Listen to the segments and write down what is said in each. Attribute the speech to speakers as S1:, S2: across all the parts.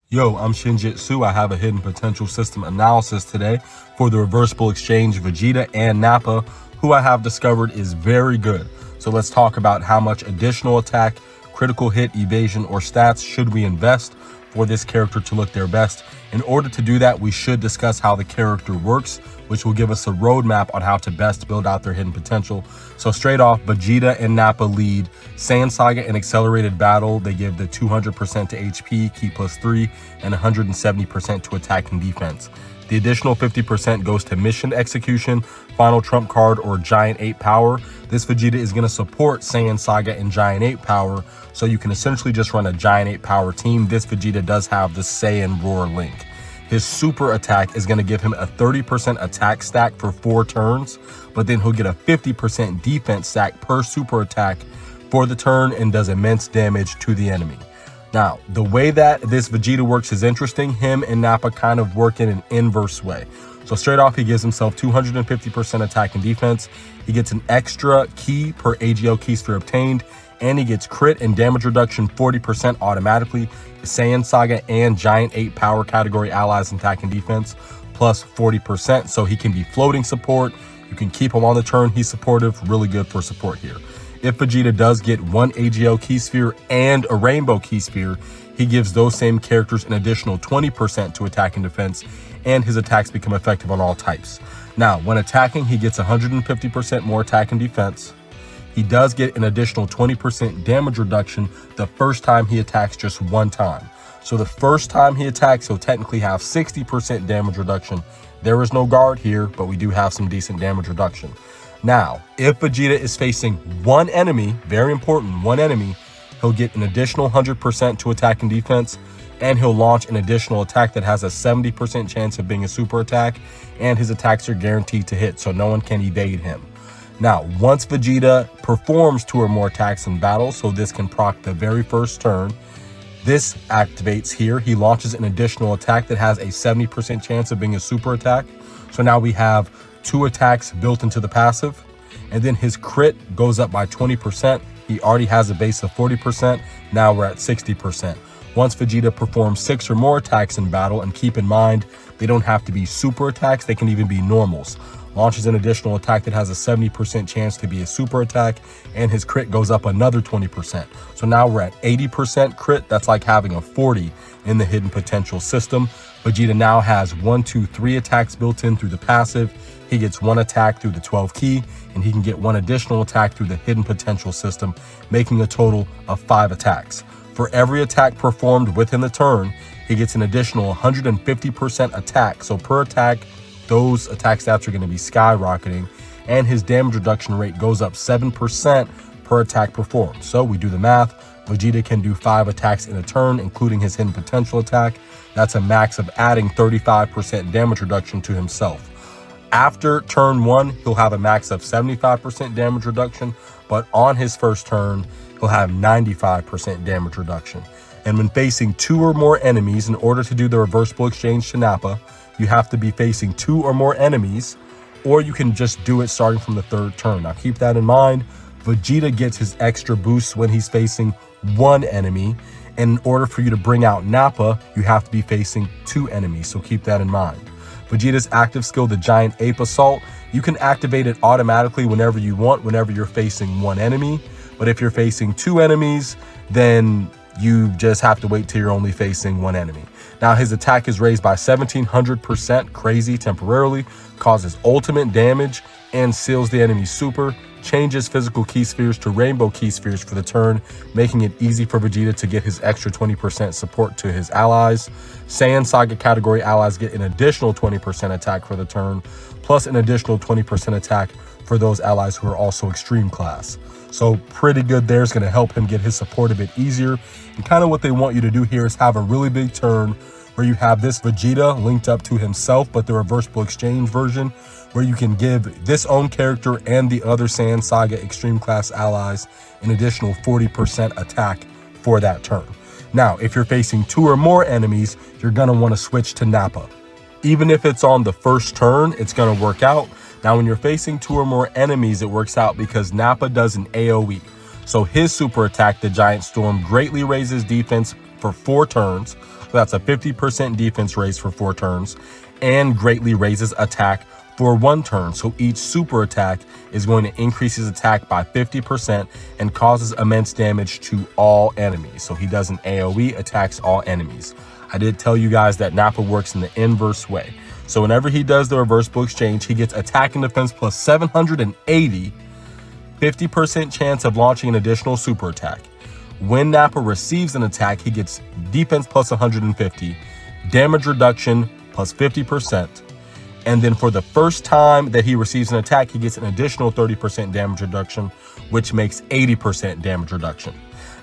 S1: Yo, I'm Shinjitsu. I have a hidden potential system analysis today for the reversible exchange Vegeta and Nappa, who I have discovered is very good. So let's talk about how much additional attack, critical hit, evasion, or stats should we invest for this character to look their best. In order to do that, we should discuss how the character works, which will give us a roadmap on how to best build out their hidden potential. So straight off, Vegeta and Nappa lead Saiyan Saga and Accelerated Battle. They give the 200% to HP, Ki +3, and 170% to attack and defense. The additional 50% goes to mission execution, final trump card, or Giant 8 power. This Vegeta is going to support Saiyan Saga and Giant 8 power, so you can essentially just run a Giant 8 power team. This Vegeta does have the Saiyan Roar link. His super attack is going to give him a 30% attack stack for 4 turns, but then he'll get a 50% defense stack per super attack for the turn and does immense damage to the enemy. Now, the way that this Vegeta works is interesting. Him and Nappa kind of work in an inverse way. So straight off, he gives himself 250% attack and defense. He gets an extra key per AGL key sphere obtained, and he gets crit and damage reduction 40% automatically. Saiyan Saga and Giant 8 power category allies in attack and defense plus 40%. So he can be floating support. You can keep him on the turn. He's supportive, really good for support here. If Vegeta does get 1 AGL key sphere and a rainbow key sphere, he gives those same characters an additional 20% to attack and defense, and his attacks become effective on all types. Now, when attacking, he gets 150% more attack and defense. He does get an additional 20% damage reduction the first time he attacks just one time. So the first time he attacks, he'll technically have 60% damage reduction. There is no guard here, but we do have some decent damage reduction. Now, if Vegeta is facing one enemy, very important, one enemy, he'll get an additional 100% to attack and defense, and he'll launch an additional attack that has a 70% chance of being a super attack, and his attacks are guaranteed to hit, so no one can evade him. Now, once Vegeta performs 2 or more attacks in battle, so this can proc the very first turn, this activates here. He launches an additional attack that has a 70% chance of being a super attack. So now we have 2 attacks built into the passive, and then his crit goes up by 20%. He already has a base of 40%. Now we're at 60%. Once Vegeta performs 6 or more attacks in battle, and keep in mind, they don't have to be super attacks, they can even be normals. Launches an additional attack that has a 70% chance to be a super attack, and his crit goes up another 20%. So now we're at 80% crit. That's like having a 40 in the hidden potential system. Vegeta now has 1, 2, 3 attacks built in through the passive. He gets 1 attack through the 12 key, and he can get 1 additional attack through the hidden potential system, making a total of 5 attacks. For every attack performed within the turn, he gets an additional 150% attack. So per attack, those attack stats are going to be skyrocketing, and his damage reduction rate goes up 7% per attack performed. So we do the math. Vegeta can do 5 attacks in a turn, including his hidden potential attack. That's a max of adding 35% damage reduction to himself. After turn 1, he'll have a max of 75% damage reduction, but on his first turn, he'll have 95% damage reduction. And when facing 2 or more enemies, in order to do the reversible exchange to Nappa, you have to be facing 2 or more enemies, or you can just do it starting from the 3rd turn. Now keep that in mind. Vegeta gets his extra boosts when he's facing 1 enemy. And in order for you to bring out Nappa, you have to be facing 2 enemies, so keep that in mind. Vegeta's active skill, the Giant Ape Assault, you can activate it automatically whenever you want, whenever you're facing 1 enemy. But if you're facing 2 enemies, then you just have to wait till you're only facing 1 enemy. Now his attack is raised by 1700%, crazy temporarily, causes ultimate damage, and seals the enemy's super, changes physical key spheres to rainbow key spheres for the turn, making it easy for Vegeta to get his extra 20% support to his allies. Saiyan Saga category allies get an additional 20% attack for the turn, plus an additional 20% attack for those allies who are also extreme class. So pretty good there. Is going to help him get his support a bit easier. And kind of what they want you to do here is have a really big turn where you have this Vegeta linked up to himself, but the reversible exchange version, where you can give this own character and the other Saiyan Saga extreme class allies an additional 40% attack for that turn. Now, if you're facing 2 or more enemies, you're going to want to switch to Nappa. Even if it's on the first turn, it's going to work out. Now, when you're facing 2 or more enemies, it works out because Nappa does an AoE. So his super attack, the Giant Storm, greatly raises defense for 4 turns, That's a 50% defense raise for 4 turns, and greatly raises attack for 1 turn. So each super attack is going to increase his attack by 50% and causes immense damage to all enemies. So he does an AoE, attacks all enemies. I did tell you guys that Nappa works in the inverse way. So whenever he does the reversible exchange, he gets attack and defense plus 780, 50% chance of launching an additional super attack. When Nappa receives an attack, he gets defense plus 150, damage reduction plus 50%. And then for the first time that he receives an attack, he gets an additional 30% damage reduction, which makes 80% damage reduction.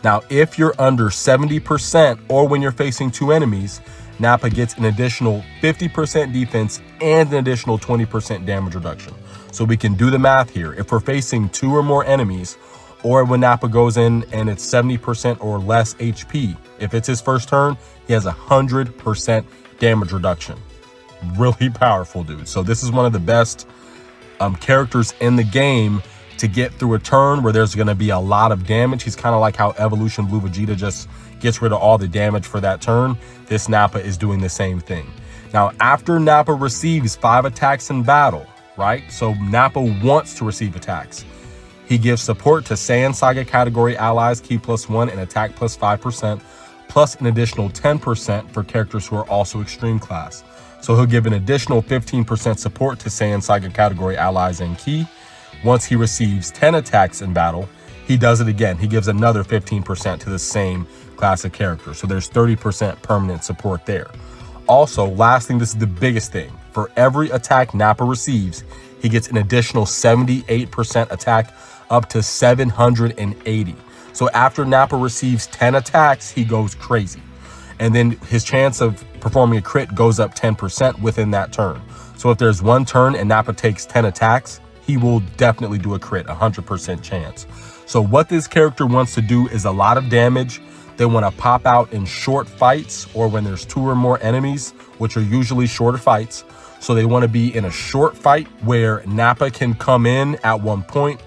S1: Now, if you're under 70% or when you're facing 2 enemies, Nappa gets an additional 50% defense and an additional 20% damage reduction. So we can do the math here. If we're facing 2 or more enemies, or when Nappa goes in and it's 70% or less HP, if it's his first turn, he has 100% damage reduction. Really powerful, dude. So this is one of the best characters in the game to get through a turn where there's going to be a lot of damage. He's kind of like how Evolution Blue Vegeta just gets rid of all the damage for that turn. This Nappa is doing the same thing. Now, after Nappa receives 5 attacks in battle, right? So Nappa wants to receive attacks. He gives support to Saiyan Saga category allies, Ki +1 and attack plus 5%, plus an additional 10% for characters who are also extreme class. So he'll give an additional 15% support to Saiyan Saga category allies and Ki. Once he receives 10 attacks in battle, he does it again. He gives another 15% to the same class of character. So there's 30% permanent support there. Also, last thing, this is the biggest thing. For every attack Nappa receives, he gets an additional 78% attack up to 780. So after Nappa receives 10 attacks, he goes crazy. And then his chance of performing a crit goes up 10% within that turn. So if there's 1 turn and Nappa takes 10 attacks, he will definitely do a crit, 100% chance. So what this character wants to do is a lot of damage. They want to pop out in short fights or when there's 2 or more enemies, which are usually shorter fights. So they want to be in a short fight where Nappa can come in at one point,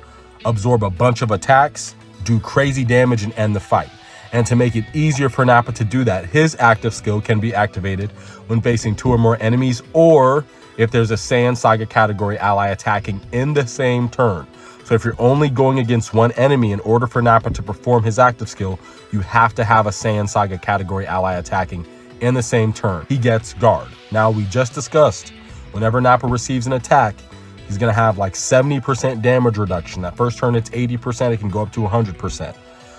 S1: absorb a bunch of attacks, do crazy damage, and end the fight. And to make it easier for Nappa to do that, his active skill can be activated when facing 2 or more enemies, or if there's a Saiyan Saga category ally attacking in the same turn. So if you're only going against 1 enemy, in order for Nappa to perform his active skill, you have to have a Saiyan Saga category ally attacking in the same turn. He gets guard. Now, we just discussed, whenever Nappa receives an attack, he's going to have like 70% damage reduction. That first turn, it's 80%. It can go up to 100%.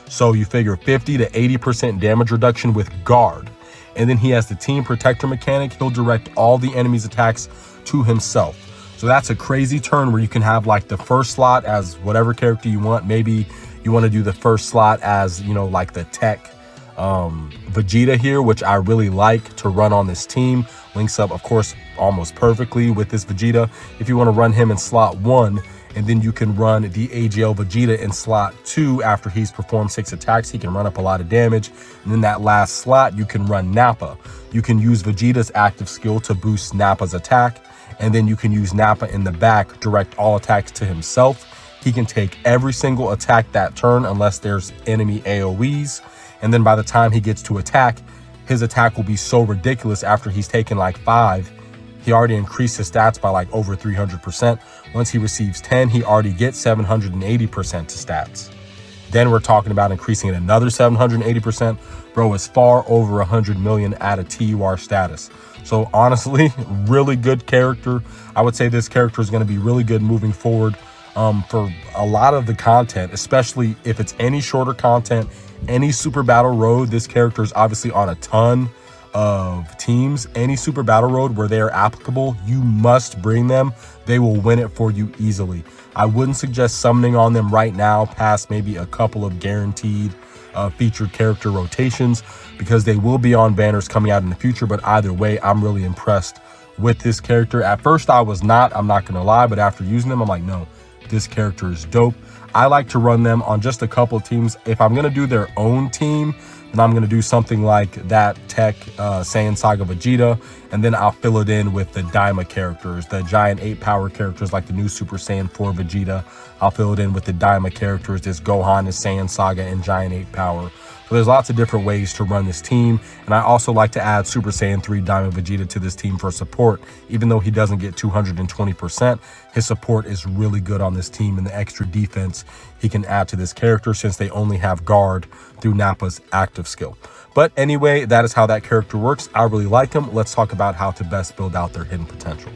S1: So you figure 50 to 80% damage reduction with guard. And then he has the team protector mechanic. He'll direct all the enemy's attacks to himself. So that's a crazy turn where you can have like the first slot as whatever character you want. Maybe you want to do the first slot as, you know, like the tech Vegeta here, which I really like to run on this team. Links up, of course, almost perfectly with this Vegeta. If you want to run him in slot 1, and then you can run the AGL Vegeta in slot 2 after he's performed 6 attacks. He can run up a lot of damage. And in that last slot, you can run Nappa. You can use Vegeta's active skill to boost Nappa's attack. And then you can use Nappa in the back, direct all attacks to himself. He can take every single attack that turn unless there's enemy AoEs. And then by the time he gets to attack, his attack will be so ridiculous after he's taken like 5. He already increased his stats by like over 300%. Once he receives 10, he already gets 780% to stats. Then we're talking about increasing it another 780%. Bro is far over 100 million at a TUR status. So honestly, really good character. I would say this character is going to be really good moving forward for a lot of the content, especially if it's any shorter content, any Super Battle Road. This character is obviously on a ton of teams. Any Super Battle Road where they are applicable, you must bring them. They will win it for you easily. I wouldn't suggest summoning on them right now past maybe a couple of guaranteed featured character rotations, because they will be on banners coming out in the future. But either way, I'm really impressed with this character. At first I was not, I'm not gonna lie, but after using them, I'm like, no, this character is dope. I like to run them on just a couple of teams. If I'm gonna do their own team, then I'm gonna do something like that tech Saiyan Saga Vegeta, and then I'll fill it in with the Daima characters, the giant 8 power characters like the new Super Saiyan 4 Vegeta. I'll fill it in with the Daima characters, this Gohan, this Saiyan Saga, and giant 8 power. So there's lots of different ways to run this team. And I also like to add Super Saiyan 3 Diamond Vegeta to this team for support. Even though he doesn't get 220%, his support is really good on this team, and the extra defense he can add to this character since they only have guard through Nappa's active skill. But anyway, that is how that character works. I really like him. Let's talk about how to best build out their hidden potential.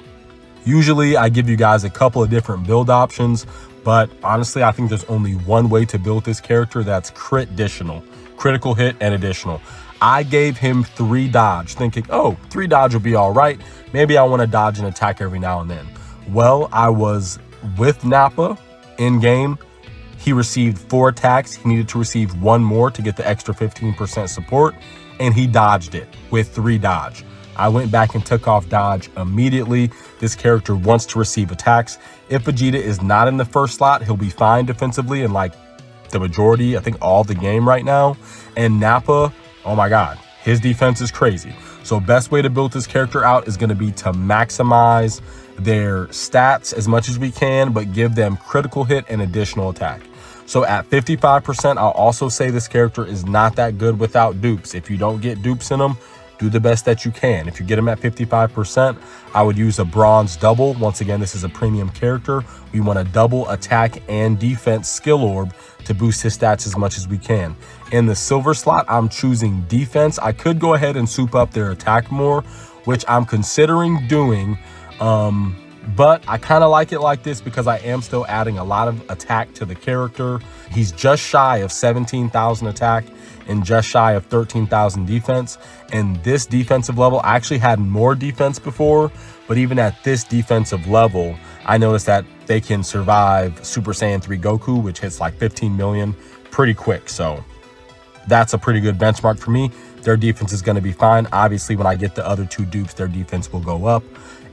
S1: Usually I give you guys a couple of different build options, but honestly, I think there's only one way to build this character. That's crit-ditional, critical hit and additional. I gave him 3 dodge, thinking, oh, 3 dodge will be all right. Maybe I want to dodge and attack every now and then. Well, I was with Nappa in game. He received 4 attacks. He needed to receive 1 more to get the extra 15% support, and he dodged it with 3 dodge. I went back and took off dodge immediately. This character wants to receive attacks. If Vegeta is not in the first slot, he'll be fine defensively in like the majority, I think all the game right now. And Nappa, oh my God, his defense is crazy. So best way to build this character out is going to be to maximize their stats as much as we can, but give them critical hit and additional attack. So at 55%, I'll also say this character is not that good without dupes. If you don't get dupes in them, do the best that you can. If you get him at 55%, I would use a bronze double. Once again, this is a premium character. We want a double attack and defense skill orb to boost his stats as much as we can. In the silver slot, I'm choosing defense. I could go ahead and soup up their attack more, which I'm considering doing. But I kind of like it like this because I am still adding a lot of attack to the character. He's just shy of 17,000 attack and just shy of 13,000 defense. And this defensive level, I actually had more defense before, but even at this defensive level, I noticed that they can survive Super Saiyan 3 Goku, which hits like 15 million pretty quick. So that's a pretty good benchmark for me. Their defense is going to be fine. Obviously, when I get the other 2 dupes, their defense will go up.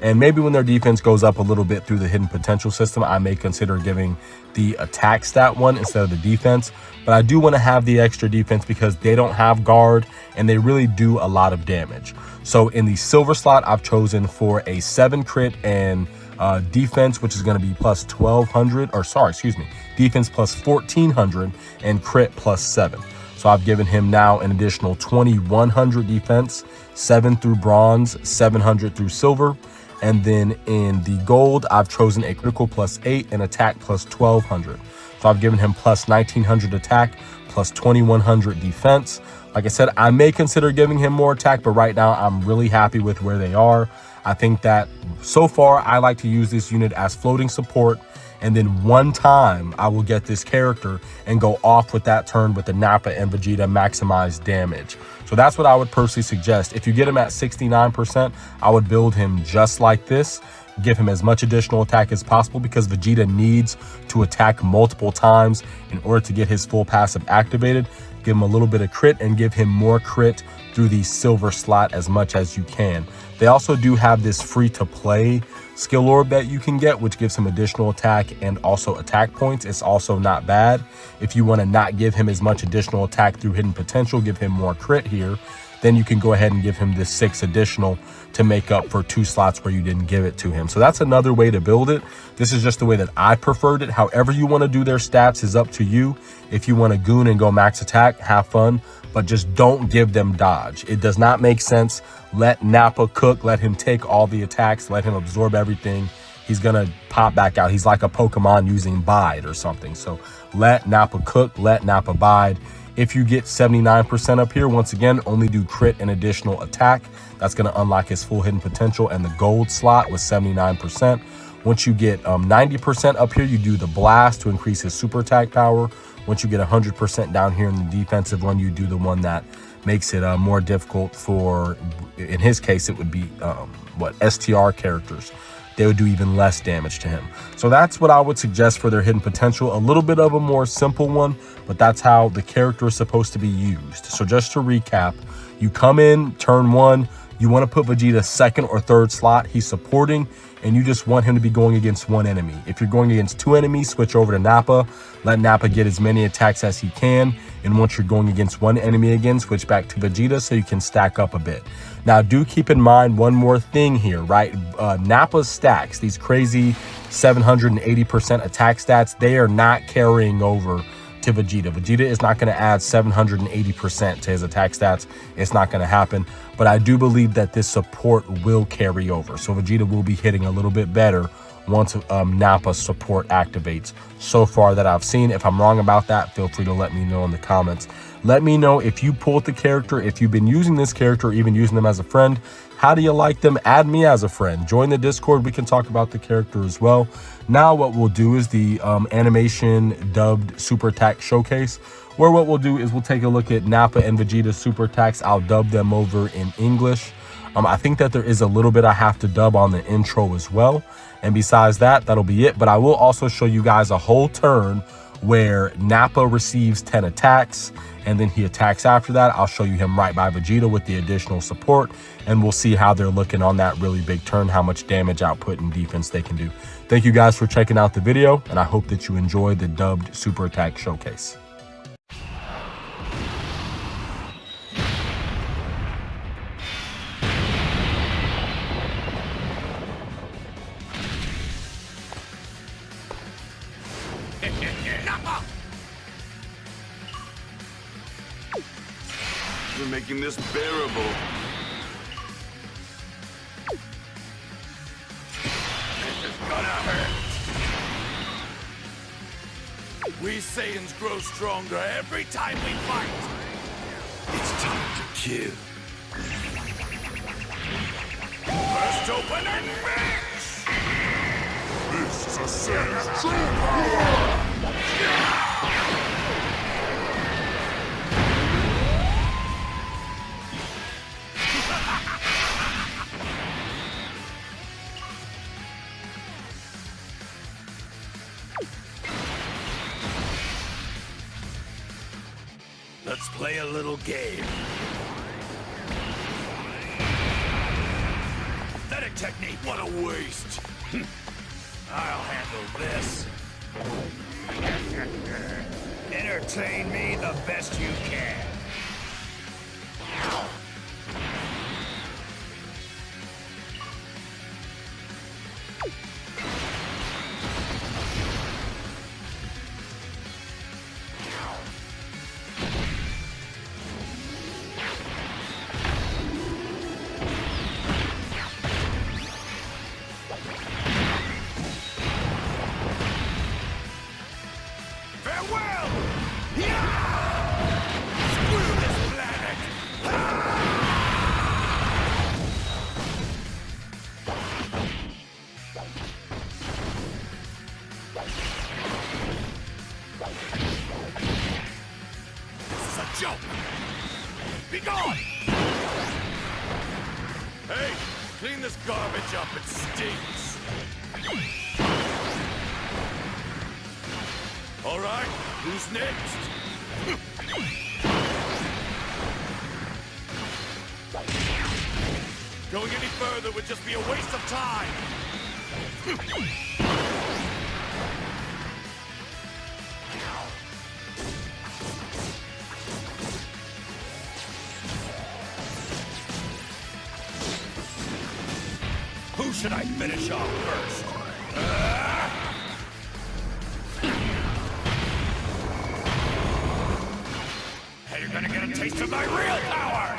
S1: And maybe when their defense goes up a little bit through the hidden potential system, I may consider giving the attack stat one instead of the defense. But I do want to have the extra defense because they don't have guard and they really do a lot of damage. So in the silver slot, I've chosen for a 7 crit and defense, which is going to be plus 1200, or sorry, excuse me, defense plus 1400 and crit plus 7. So I've given him now an additional 2100 defense, 7 through bronze, 700 through silver. And then in the gold, I've chosen a critical plus 8 and attack plus 1200. So I've given him plus 1900 attack, plus 2100 defense. Like I said, I may consider giving him more attack, but right now I'm really happy with where they are. I think that so far I like to use this unit as floating support. And then one time I will get this character and go off with that turn with the Nappa and Vegeta maximized damage. So that's what I would personally suggest. If you get him at 69%, I would build him just like this. Give him as much additional attack as possible because Vegeta needs to attack multiple times in order to get his full passive activated. Give him a little bit of crit and give him more crit through the silver slot as much as you can. They also do have this free to play skill orb that you can get, which gives him additional attack and also attack points. It's also not bad. If you want to not give him as much additional attack through hidden potential, give him more crit here, then you can go ahead and give him this 6 additional to make up for 2 slots where you didn't give it to him. So that's another way to build it. This is just the way that I preferred it. However you want to do their stats is up to you. If you want to goon and go max attack, have fun, but just don't give them dodge. It does not make sense. Let Nappa cook, let him take all the attacks, let him absorb everything. He's gonna pop back out. He's like a Pokemon using bide or something. So let Nappa cook, let Nappa bide. If you get 79% up here, once again, only do crit and additional attack. That's gonna unlock his full hidden potential, and the gold slot was 79%. Once you get 90% up here, you do the blast to increase his super attack power. Once you get 100% down here in the defensive one, you do the one that makes it more difficult for, in his case, it would be STR characters. They would do even less damage to him. So that's what I would suggest for their hidden potential. A little bit of a more simple one, but that's how the character is supposed to be used. So just to recap, you come in turn 1, you want to put Vegeta 2nd or 3rd slot. He's supporting, and you just want him to be going against 1 enemy. If you're going against 2 enemies, switch over to Nappa. Let Nappa get as many attacks as he can. And once you're going against 1 enemy again, switch back to Vegeta so you can stack up a bit. Now, do keep in mind one more thing here, right? Nappa's stacks, these crazy 780% attack stats, they are not carrying over to Vegeta. Vegeta is not going to add 780% to his attack stats. It's not going to happen. But I do believe that this support will carry over. So Vegeta will be hitting a little bit better once Nappa support activates so far that I've seen. If I'm wrong about that, feel free to let me know in the comments. Let me know if you pulled the character, if you've been using this character, or even using them as a friend. How do you like them? Add me as a friend. Join the Discord. We can talk about the character as well. Now what we'll do is the animation dubbed super attack showcase, where what we'll do is we'll take a look at Nappa and Vegeta's super attacks. I'll dub them over in English. I think that there is a little bit I have to dub on the intro as well. And besides that, that'll be it. But I will also show you guys a whole turn where Nappa receives 10 attacks and then he attacks after that. I'll show you him right by Vegeta with the additional support, and we'll see how they're looking on that really big turn, how much damage output and defense they can do. Thank you guys for checking out the video, and I hope that you enjoy the dubbed super attack showcase.
S2: You're making this bearable. This is gonna hurt. We Saiyans grow stronger every time we fight. It's time to kill. First open and mix! This is a Saiyan's true power! Let's play a little game. Pathetic technique, what a waste. I'll handle this. Entertain me the best you can. Joke! Be gone! Hey, clean this garbage up, it stinks! Alright, who's next? Going any further would just be a waste of time! Who should I finish off first? Hey, you're gonna get a taste of my real power!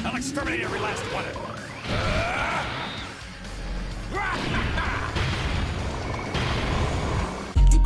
S2: I'll exterminate every last one of you! You